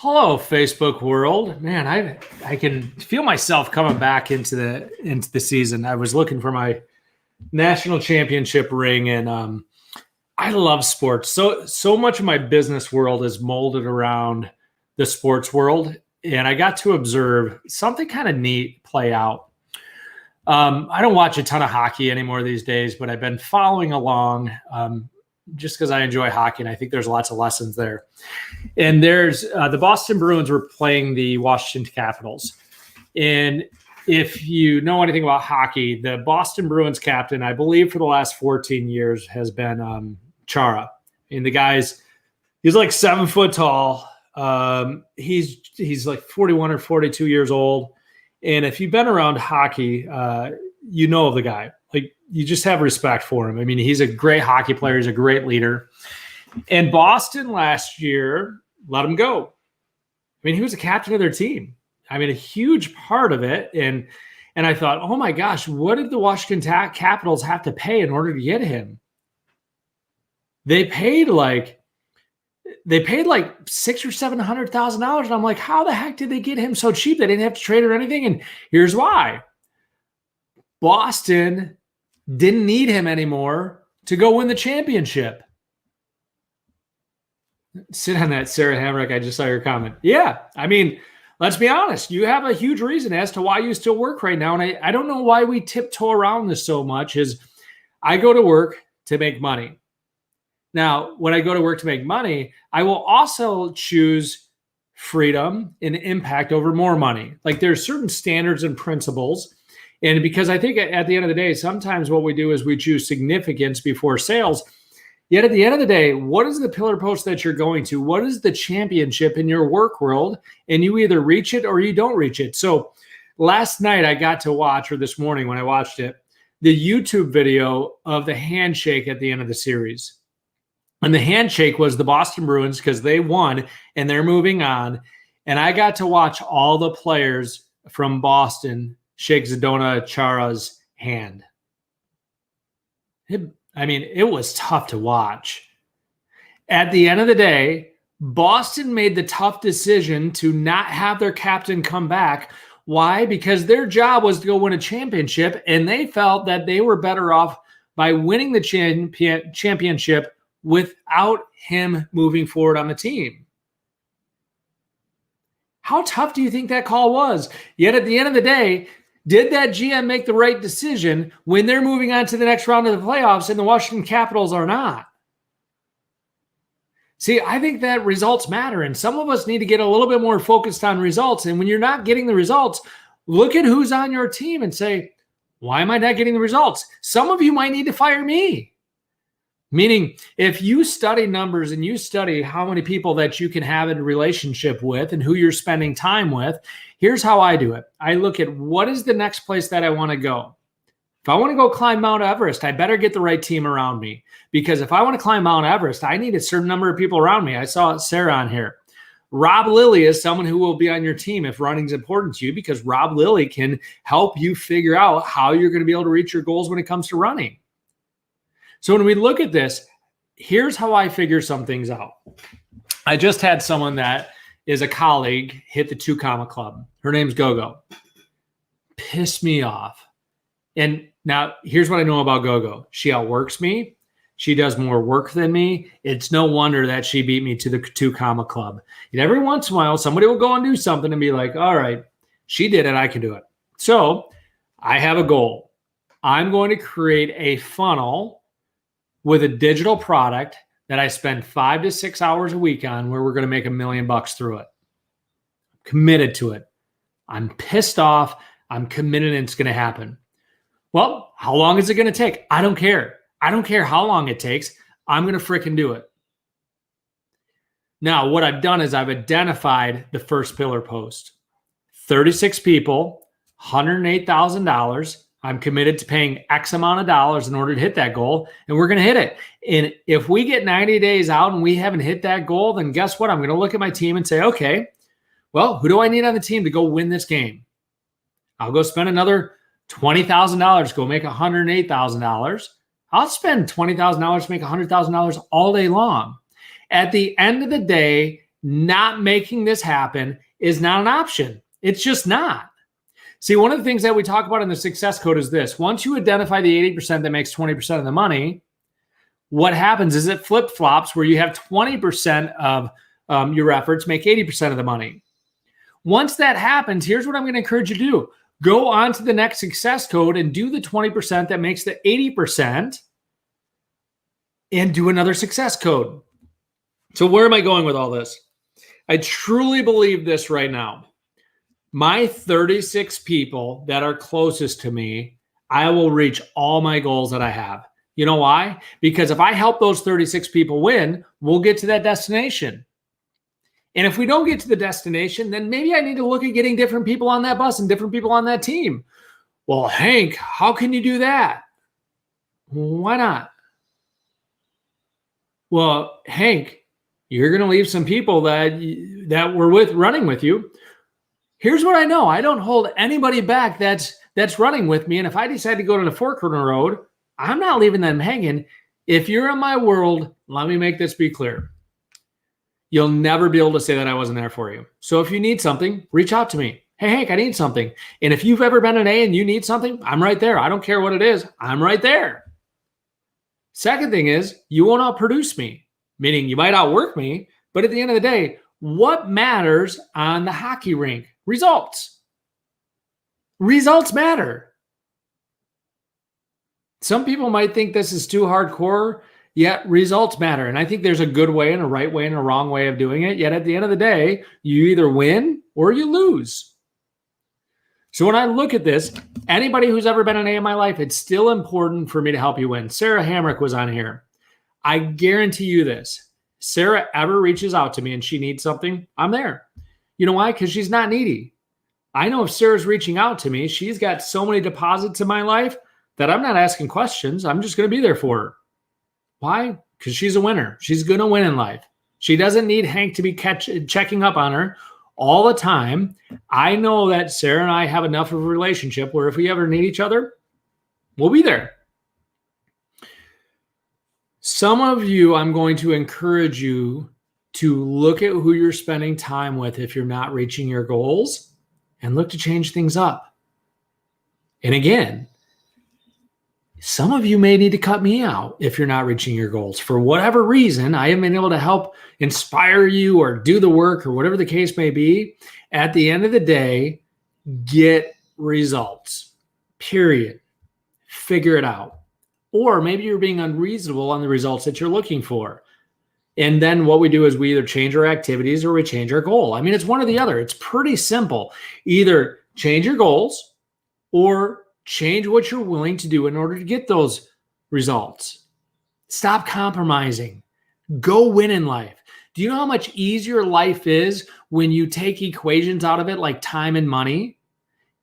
Hello, Facebook world. Man, I can feel myself coming back into the season. I was looking for my national championship ring, and I love sports. So much of my business world is molded around the sports world, and I got to observe something kind of neat play out. I don't watch a ton of hockey anymore these days, but I've been following along just because I enjoy hockey, and I think there's lots of lessons there. And there's the Boston Bruins were playing the Washington Capitals. And if you know anything about hockey, the Boston Bruins captain, I believe for the last 14 years, has been Chara. And he's like 7 foot tall. He's like 41 or 42 years old. And if you've been around hockey, you know of the guy. Like, you just have respect for him. I mean, he's a great hockey player. He's a great leader. And Boston last year let him go. I mean, he was a captain of their team. I mean, a huge part of it. And I thought, oh my gosh, what did the Washington Capitals have to pay in order to get him? They paid like $600,000 or $700,000. And I'm like, how the heck did they get him so cheap? They didn't have to trade or anything. And here's why. Boston didn't need him anymore to go win the championship. Sit on that, Sarah Hamrick. I just saw your comment. Yeah, I mean, let's be honest. You have a huge reason as to why you still work right now. And I don't know why we tiptoe around this so much. Is I go to work to make money. Now, when I go to work to make money, I will also choose freedom and impact over more money. Like, there's certain standards and principles. And because I think at the end of the day, sometimes what we do is we choose significance before sales. Yet at the end of the day, what is the pillar post that you're going to? What is the championship in your work world? And you either reach it or you don't reach it. So last night I got to watch, or this morning when I watched it, the YouTube video of the handshake at the end of the series. And the handshake was the Boston Bruins because they won and they're moving on. And I got to watch all the players from Boston shake Zdeno Chara's hand. It was tough to watch. At the end of the day, Boston made the tough decision to not have their captain come back. Why? Because their job was to go win a championship, and they felt that they were better off by winning the championship without him moving forward on the team. How tough do you think that call was? Yet at the end of the day, did that GM make the right decision when they're moving on to the next round of the playoffs and the Washington Capitals are not? See, I think that results matter, and some of us need to get a little bit more focused on results. And when you're not getting the results, look at who's on your team and say, why am I not getting the results? Some of you might need to fire me. Meaning, if you study numbers and you study how many people that you can have a relationship with and who you're spending time with, here's how I do it. I look at what is the next place that I want to go. If I want to go climb Mount Everest, I better get the right team around me. Because if I want to climb Mount Everest, I need a certain number of people around me. I saw Sarah on here. Rob Lilly is someone who will be on your team if running's important to you, because Rob Lilly can help you figure out how you're going to be able to reach your goals when it comes to running. So when we look at this, here's how I figure some things out. I just had someone that is a colleague hit the 2 Comma Club. Her name's Gogo. Pissed me off. And now here's what I know about Gogo. She outworks me. She does more work than me. It's no wonder that she beat me to the 2 Comma Club. And every once in a while, somebody will go and do something and be like, all right, she did it, I can do it. So I have a goal. I'm going to create a funnel with a digital product that I spend 5 to 6 hours a week on, where we're going to make $1 million through it. I'm committed to it. I'm pissed off. I'm committed, and it's going to happen. Well, how long is it going to take? I don't care. I don't care how long it takes. I'm going to freaking do it. Now, what I've done is I've identified the first pillar post. 36 people, $108,000. I'm committed to paying X amount of dollars in order to hit that goal, and we're going to hit it. And if we get 90 days out and we haven't hit that goal, then guess what? I'm going to look at my team and say, okay, well, who do I need on the team to go win this game? I'll go spend another $20,000, go make $108,000. I'll spend $20,000 to make $100,000 all day long. At the end of the day, not making this happen is not an option. It's just not. See, one of the things that we talk about in the success code is this. Once you identify the 80% that makes 20% of the money, what happens is it flip-flops where you have 20% of your efforts make 80% of the money. Once that happens, here's what I'm going to encourage you to do. Go on to the next success code and do the 20% that makes the 80% and do another success code. So where am I going with all this? I truly believe this right now. My 36 people that are closest to me, I will reach all my goals that I have. You know why? Because if I help those 36 people win, we'll get to that destination. And if we don't get to the destination, then maybe I need to look at getting different people on that bus and different people on that team. Well, Hank, how can you do that? Why not? Well, Hank, you're going to leave some people that were running with you. Here's what I know. I don't hold anybody back that's running with me. And if I decide to go to the fork in the road, I'm not leaving them hanging. If you're in my world, let me make this be clear. You'll never be able to say that I wasn't there for you. So if you need something, reach out to me. Hey, Hank, I need something. And if you've ever been an A and you need something, I'm right there. I don't care what it is. I'm right there. Second thing is you won't outproduce me, meaning you might outwork me. But at the end of the day, what matters on the hockey rink? Results. Results matter. Some people might think this is too hardcore, yet results matter. And I think there's a good way and a right way and a wrong way of doing it. Yet at the end of the day, you either win or you lose. So when I look at this, anybody who's ever been an A in my life, it's still important for me to help you win. Sarah Hamrick was on here. I guarantee you this. Sarah ever reaches out to me and she needs something, I'm there. You know why? Because she's not needy. I know if Sarah's reaching out to me, she's got so many deposits in my life that I'm not asking questions. I'm just going to be there for her. Why? Because she's a winner. She's going to win in life. She doesn't need Hank to be checking up on her all the time. I know that Sarah and I have enough of a relationship where if we ever need each other, we'll be there. Some of you, I'm going to encourage you to look at who you're spending time with if you're not reaching your goals and look to change things up. And again, some of you may need to cut me out if you're not reaching your goals. For whatever reason, I haven't been able to help inspire you or do the work or whatever the case may be. At the end of the day, get results, period. Figure it out. Or maybe you're being unreasonable on the results that you're looking for. And then what we do is we either change our activities or we change our goal. I mean, it's one or the other. It's pretty simple. Either change your goals or change what you're willing to do in order to get those results. Stop compromising. Go win in life. Do you know how much easier life is when you take equations out of it like time and money?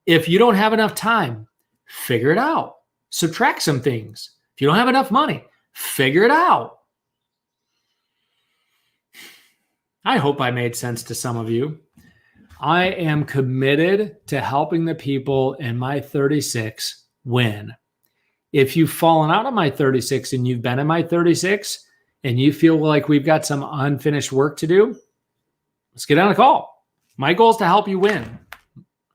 If you don't have enough time, figure it out. Subtract some things. If you don't have enough money, figure it out. I hope I made sense to some of you. I am committed to helping the people in my 36 win. If you've fallen out of my 36 and you've been in my 36 and you feel like we've got some unfinished work to do, let's get on a call. My goal is to help you win.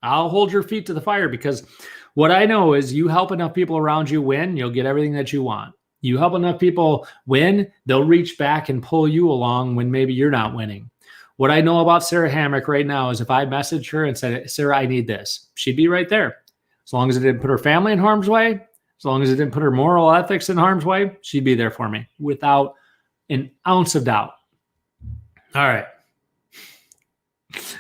I'll hold your feet to the fire because what I know is you help enough people around you win, you'll get everything that you want. You help enough people win, they'll reach back and pull you along when maybe you're not winning. What I know about Sarah Hamrick right now is if I messaged her and said, Sarah, I need this, she'd be right there. As long as it didn't put her family in harm's way, as long as it didn't put her moral ethics in harm's way, she'd be there for me without an ounce of doubt. All right.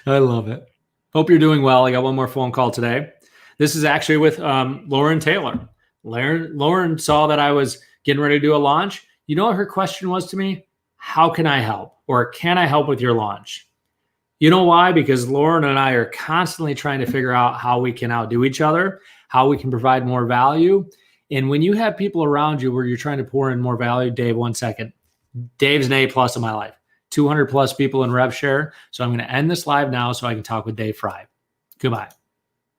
I love it. Hope you're doing well. I got one more phone call today. This is actually with Lauren Taylor. Lauren saw that I was getting ready to do a launch. You know what her question was to me? How can I help? Or can I help with your launch? You know why? Because Lauren and I are constantly trying to figure out how we can outdo each other, how we can provide more value. And when you have people around you where you're trying to pour in more value, Dave, 1 second. Dave's an A+ in my life. 200+ people in RevShare. So I'm going to end this live now so I can talk with Dave Fry. Goodbye.